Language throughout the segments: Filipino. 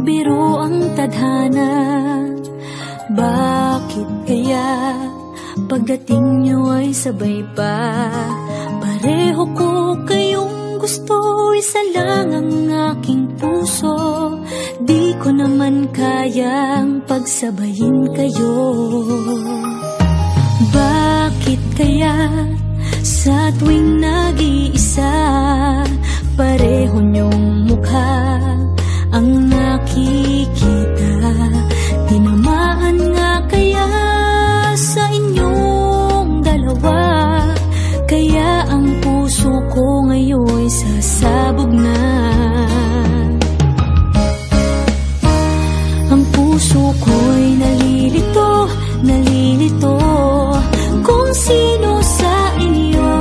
pagbiro ang tadhana. Bakit kaya pagdating niyo ay sabay pa? Pareho ko kayong gusto, isa lang ang aking puso. Di ko naman kayang pagsabayin kayo. Bakit kaya sa tuwing nag-iisa, pareho niyong mukha ang nakikita? Tinamaan nga kaya sa inyong dalawa, kaya ang puso ko ngayon'y sasabog na. Ang puso ko'y nalilito, nalilito kung sino sa inyo.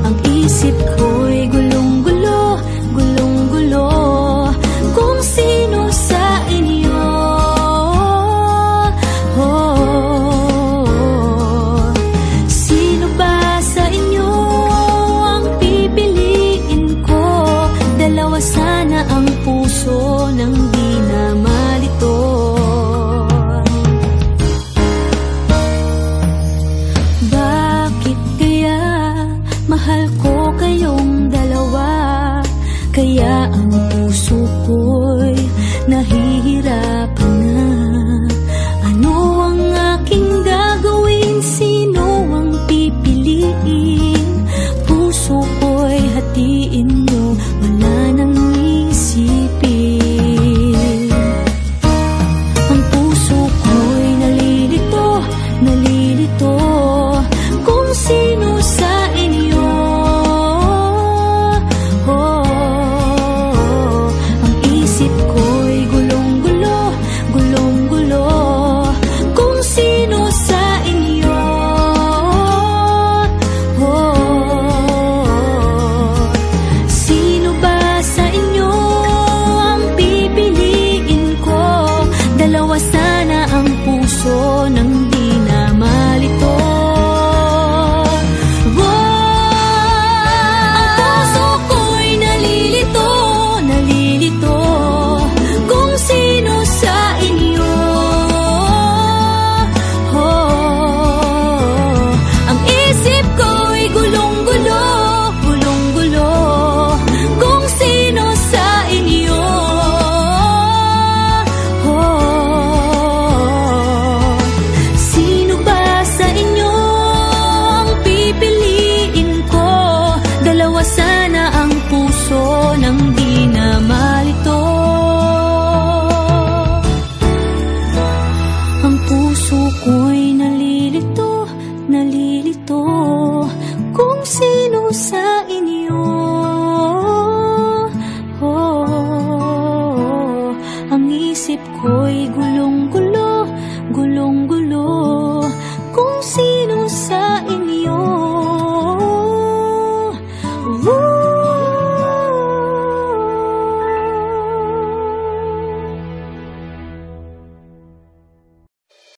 Ang isip ko'y gulong-gulo, gulong-gulo kung sino sa inyo. Sino ba sa inyo ang pipiliin ko? Dalawa sana ang puso ng di na malito. Bakit kaya mahal ko kayong dalawa, kaya ang puso ko'y nahihirapan na? Ano ang aking gagawin? Sino ang pipiliin? Puso ko'y hatiin nyo, wala nang isipin. Ang puso ko'y nalilito, nalilito